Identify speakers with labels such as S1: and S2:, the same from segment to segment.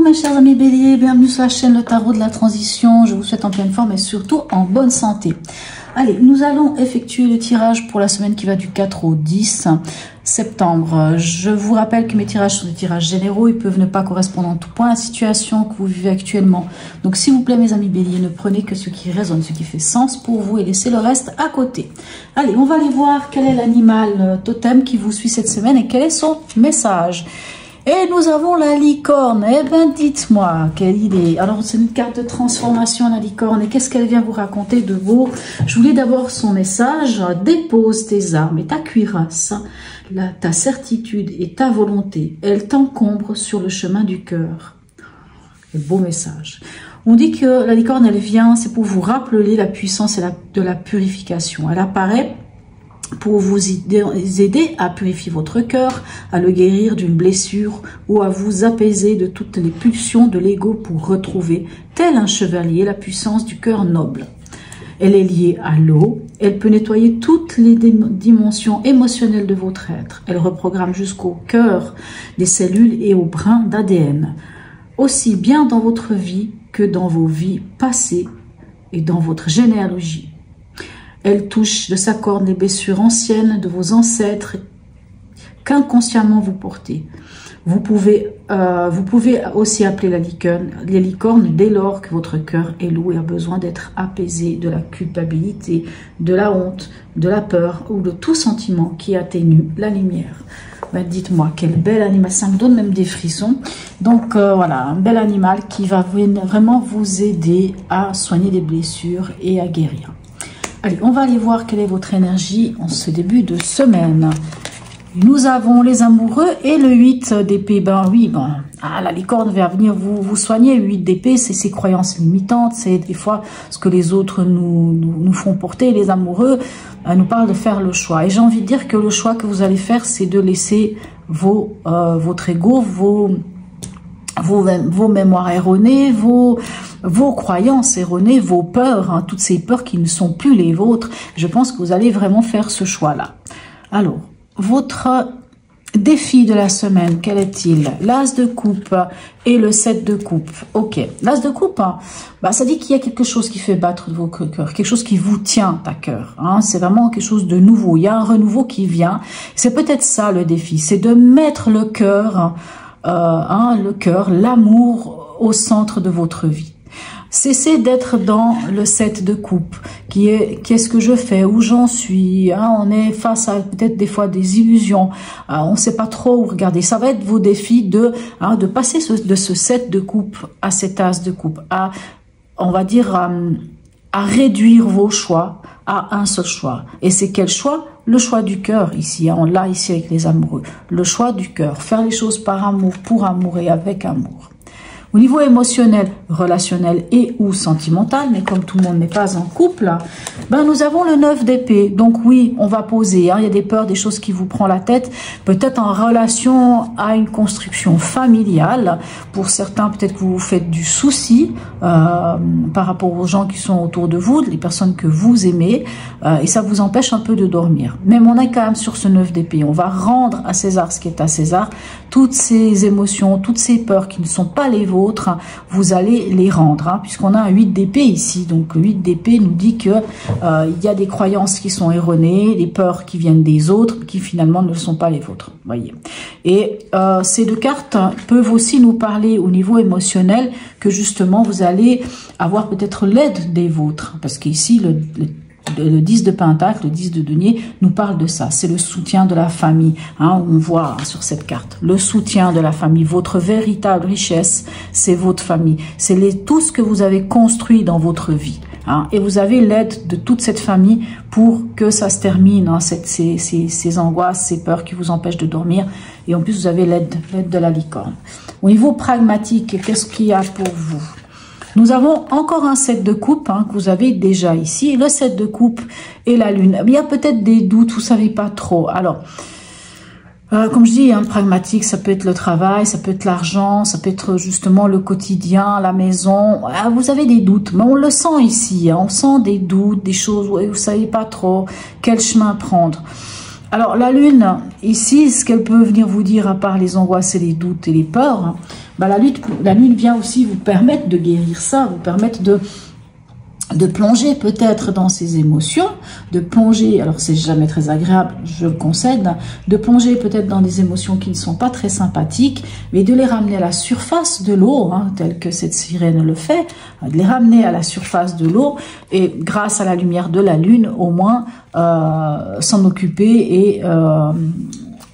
S1: mes chers amis béliers, bienvenue sur la chaîne Le Tarot de la Transition. Je vous souhaite en pleine forme et surtout en bonne santé. Allez, nous allons effectuer le tirage pour la semaine qui va du 4 au 10 septembre. Je vous rappelle que mes tirages sont des tirages généraux, ils peuvent ne pas correspondre en tout point à la situation que vous vivez actuellement. Donc s'il vous plaît mes amis béliers, ne prenez que ce qui résonne, ce qui fait sens pour vous et laissez le reste à côté. Allez, on va aller voir quel est l'animal totem qui vous suit cette semaine et quel est son message. Et nous avons la licorne. Eh bien, dites-moi, quelle idée. Alors, c'est une carte de transformation, la licorne. Et qu'est-ce qu'elle vient vous raconter de beau? Je voulais d'abord son message. Dépose tes armes et ta cuirasse, ta certitude et ta volonté. Elle t'encombre sur le chemin du cœur. Quel beau message. On dit que la licorne, elle vient, c'est pour vous rappeler la puissance de la purification. Elle apparaît pour vous aider à purifier votre cœur, à le guérir d'une blessure ou à vous apaiser de toutes les pulsions de l'ego pour retrouver, tel un chevalier, la puissance du cœur noble. Elle est liée à l'eau, elle peut nettoyer toutes les dimensions émotionnelles de votre être. Elle reprogramme jusqu'au cœur des cellules et au brin d'ADN, aussi bien dans votre vie que dans vos vies passées et dans votre généalogie. Elle touche de sa corne les blessures anciennes de vos ancêtres qu'inconsciemment vous portez. Vous pouvez aussi appeler les licornes dès lors que votre cœur est lourd et a besoin d'être apaisé de la culpabilité, de la honte, de la peur ou de tout sentiment qui atténue la lumière. Ben, dites-moi, quel bel animal, ça me donne même des frissons. Donc voilà, un bel animal qui va vraiment vous aider à soigner des blessures et à guérir. Allez, on va aller voir quelle est votre énergie en ce début de semaine. Nous avons les amoureux et le 8 d'épée. Ben oui, la licorne va venir vous soigner. Le 8 d'épée, c'est ses croyances limitantes. C'est des fois ce que les autres nous font porter. Les amoureux nous parlent de faire le choix. Et j'ai envie de dire que le choix que vous allez faire, c'est de laisser votre ego, vos mémoires erronées, vos croyances erronées, vos peurs, toutes ces peurs qui ne sont plus les vôtres. Je pense que vous allez vraiment faire ce choix-là. Alors, votre défi de la semaine, quel est-il? L'as de coupe et le 7 de coupe. Ok, l'as de coupe, ça dit qu'il y a quelque chose qui fait battre vos cœurs, quelque chose qui vous tient à cœur. C'est vraiment quelque chose de nouveau. Il y a un renouveau qui vient. C'est peut-être ça le défi, c'est de mettre le cœur, l'amour au centre de votre vie. Cessez d'être dans le 7 de coupe, qui est qu'est-ce que je fais, où j'en suis. On est face à peut-être des fois des illusions. On ne sait pas trop où regarder. Ça va être vos défis de passer de ce 7 de coupe à cet as de coupe, on va dire à réduire vos choix à un seul choix. Et c'est quel choix? Le choix du cœur ici. On l'a ici avec les amoureux. Le choix du cœur. Faire les choses par amour, pour amour et avec amour. Au niveau émotionnel, relationnel et ou sentimental, mais comme tout le monde n'est pas en couple, nous avons le 9 d'épée. Donc oui, on va poser. Il y a des peurs, des choses qui vous prennent la tête. Peut-être en relation à une construction familiale. Pour certains, peut-être que vous vous faites du souci par rapport aux gens qui sont autour de vous, les personnes que vous aimez. Et ça vous empêche un peu de dormir. Même on est quand même sur ce 9 d'épée. On va rendre à César ce qui est à César. Toutes ces émotions, toutes ces peurs qui ne sont pas les vôtres, vous allez les rendre, puisqu'on a un 8 d'épée ici. Donc le 8 d'épée nous dit que il y a des croyances qui sont erronées, des peurs qui viennent des autres, qui finalement ne sont pas les vôtres. Voyez. Et ces deux cartes peuvent aussi nous parler au niveau émotionnel que justement vous allez avoir peut-être l'aide des vôtres, parce qu'ici le 10 de Pentacle, le 10 de denier nous parle de ça. C'est le soutien de la famille. On voit sur cette carte le soutien de la famille. Votre véritable richesse, c'est votre famille. C'est tout ce que vous avez construit dans votre vie. Et vous avez l'aide de toute cette famille pour que ça se termine, ces angoisses, ces peurs qui vous empêchent de dormir. Et en plus, vous avez l'aide de la licorne. Au niveau pragmatique, qu'est-ce qu'il y a pour vous? Nous avons encore un 7 de coupe que vous avez déjà ici. Le 7 de coupe et la lune. Il y a peut-être des doutes, vous ne savez pas trop. Alors, comme je dis, pragmatique, ça peut être le travail, ça peut être l'argent, ça peut être justement le quotidien, la maison. Vous avez des doutes, mais on le sent ici. On sent des doutes, des choses où vous ne savez pas trop quel chemin prendre. Alors, la lune, ici, ce qu'elle peut venir vous dire, à part les angoisses et les doutes et les peurs, bah, la lune vient aussi vous permettre de guérir ça, vous permettre de plonger peut-être dans ces émotions, de plonger, alors c'est jamais très agréable, je le concède, de plonger peut-être dans des émotions qui ne sont pas très sympathiques, mais de les ramener à la surface de l'eau, hein, tel que cette sirène le fait, de les ramener à la surface de l'eau, et grâce à la lumière de la lune, au moins, s'en occuper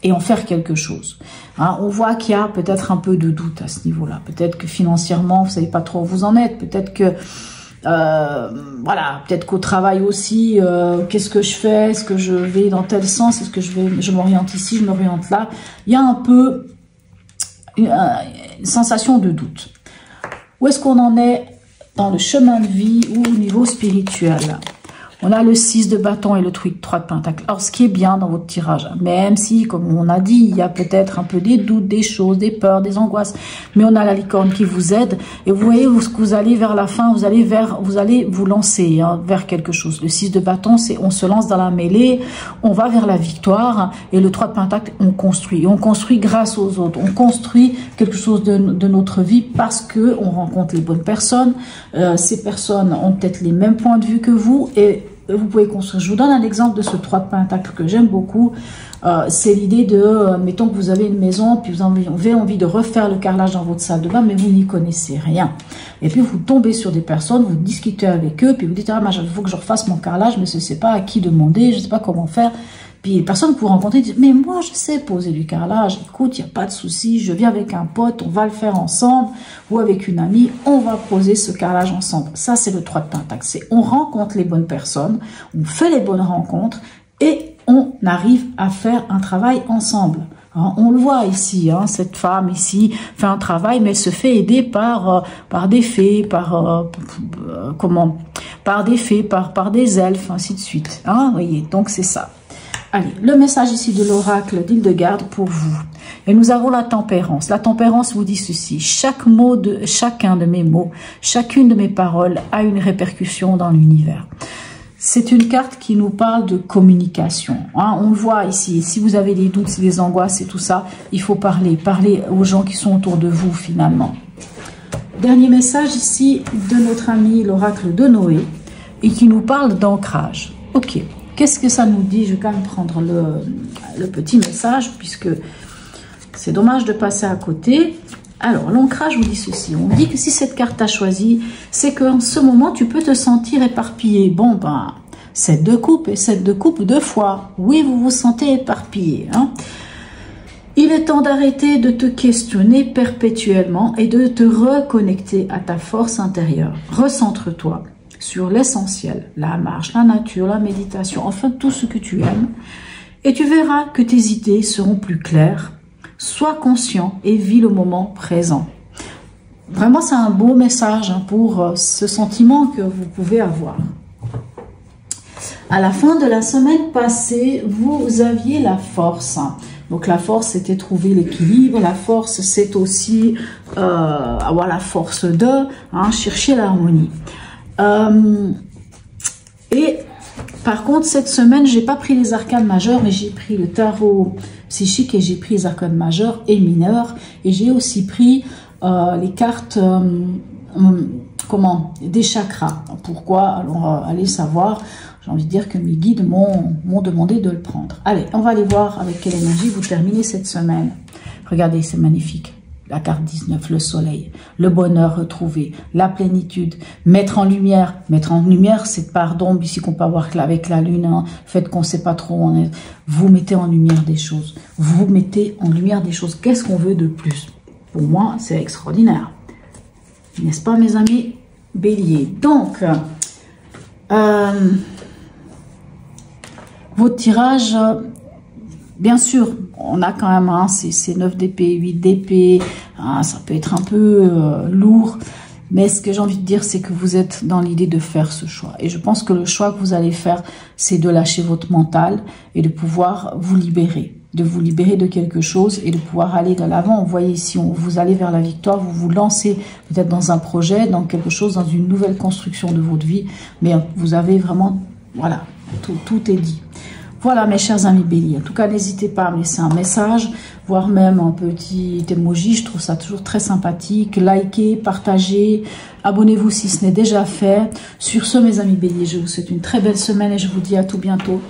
S1: et en faire quelque chose. Hein, on voit qu'il y a peut-être un peu de doute à ce niveau-là, peut-être que financièrement, vous savez pas trop où vous en êtes, peut-être que voilà, peut-être qu'au travail aussi, qu'est-ce que je fais? Est-ce que je vais dans tel sens? Est-ce que je m'oriente ici, je m'oriente là? Il y a un peu une sensation de doute. Où est-ce qu'on en est dans le chemin de vie ou au niveau spirituel? On a le 6 de bâton et le 3 de pentacle. Alors, ce qui est bien dans votre tirage, même si, comme on a dit, il y a peut-être un peu des doutes, des choses, des peurs, des angoisses, mais on a la licorne qui vous aide. Et vous voyez où vous allez vers la fin, vous allez vous lancer hein, vers quelque chose. Le 6 de bâton, c'est on se lance dans la mêlée, on va vers la victoire. Et le 3 de pentacle, on construit. Et on construit grâce aux autres. On construit quelque chose de notre vie parce que on rencontre les bonnes personnes. Ces personnes ont peut-être les mêmes points de vue que vous et vous pouvez construire. Je vous donne un exemple de ce 3 de pentacle que j'aime beaucoup. C'est l'idée de, mettons que vous avez une maison, puis vous avez envie de refaire le carrelage dans votre salle de bain, mais vous n'y connaissez rien. Et puis vous tombez sur des personnes, vous discutez avec eux, puis vous dites, ah, il faut que je refasse mon carrelage, mais je ne sais pas à qui demander, je ne sais pas comment faire. Puis les personnes que vous rencontrez disent, mais moi je sais poser du carrelage, écoute, il n'y a pas de souci, je viens avec un pote, on va le faire ensemble, ou avec une amie, on va poser ce carrelage ensemble. Ça c'est le 3 de pentacle, c'est on rencontre les bonnes personnes, on fait les bonnes rencontres, et on arrive à faire un travail ensemble. Hein, on le voit ici, hein, cette femme ici fait un travail, mais elle se fait aider par des fées, par des fées, par des elfes, ainsi de suite. Hein, voyez, donc c'est ça. Allez, le message ici de l'oracle d'Hildegarde pour vous. Et nous avons la tempérance. La tempérance vous dit ceci. Chacun de mes mots, chacune de mes paroles a une répercussion dans l'univers. C'est une carte qui nous parle de communication. Hein, on le voit ici. Si vous avez des doutes, des angoisses et tout ça, il faut parler aux gens qui sont autour de vous finalement. Dernier message ici de notre ami l'oracle de Noé et qui nous parle d'ancrage. Ok. Qu'est-ce que ça nous dit? Je vais quand même prendre le petit message, puisque c'est dommage de passer à côté. Alors, l'ancrage vous dit ceci. On dit que si cette carte t'a choisi, c'est qu'en ce moment, tu peux te sentir éparpillé. Bon, ben, 7 de coupe et 7 de coupe 2 fois. Oui, vous vous sentez éparpillé. Hein? Il est temps d'arrêter de te questionner perpétuellement et de te reconnecter à ta force intérieure. Recentre-toi sur l'essentiel, la marche, la nature, la méditation, enfin tout ce que tu aimes. Et tu verras que tes idées seront plus claires. Sois conscient et vis le moment présent. Vraiment, c'est un beau message hein, pour ce sentiment que vous pouvez avoir. À la fin de la semaine passée, vous aviez la force. Donc la force, c'était trouver l'équilibre. La force, c'est aussi avoir la force de chercher l'harmonie. Et par contre, cette semaine, j'ai pas pris les arcanes majeures, mais j'ai pris le tarot psychique et j'ai pris les arcanes majeures et mineures. Et j'ai aussi pris les cartes des chakras. Pourquoi? Alors, allez savoir. J'ai envie de dire que mes guides m'ont demandé de le prendre. Allez, on va aller voir avec quelle énergie vous terminez cette semaine. Regardez, c'est magnifique. La carte 19, le soleil, le bonheur retrouvé, la plénitude, mettre en lumière. Mettre en lumière, cette part d'ombre ici qu'on peut avoir avec la lune, hein, le fait qu'on ne sait pas trop où on est. Vous mettez en lumière des choses. Vous mettez en lumière des choses. Qu'est-ce qu'on veut de plus? Pour moi, c'est extraordinaire. N'est-ce pas, mes amis? Bélier. Donc, votre tirage... Bien sûr, on a quand même c'est 9 d'épée, 8 d'épée, ça peut être un peu lourd, mais ce que j'ai envie de dire, c'est que vous êtes dans l'idée de faire ce choix. Et je pense que le choix que vous allez faire, c'est de lâcher votre mental et de pouvoir vous libérer, de quelque chose et de pouvoir aller de l'avant. Vous voyez ici, vous allez vers la victoire, vous vous lancez peut-être dans un projet, dans quelque chose, dans une nouvelle construction de votre vie, mais vous avez vraiment, voilà, tout est dit. Voilà mes chers amis Bélier, en tout cas n'hésitez pas à me laisser un message, voire même un petit emoji, je trouve ça toujours très sympathique. Likez, partagez, abonnez-vous si ce n'est déjà fait. Sur ce mes amis Bélier, je vous souhaite une très belle semaine et je vous dis à tout bientôt.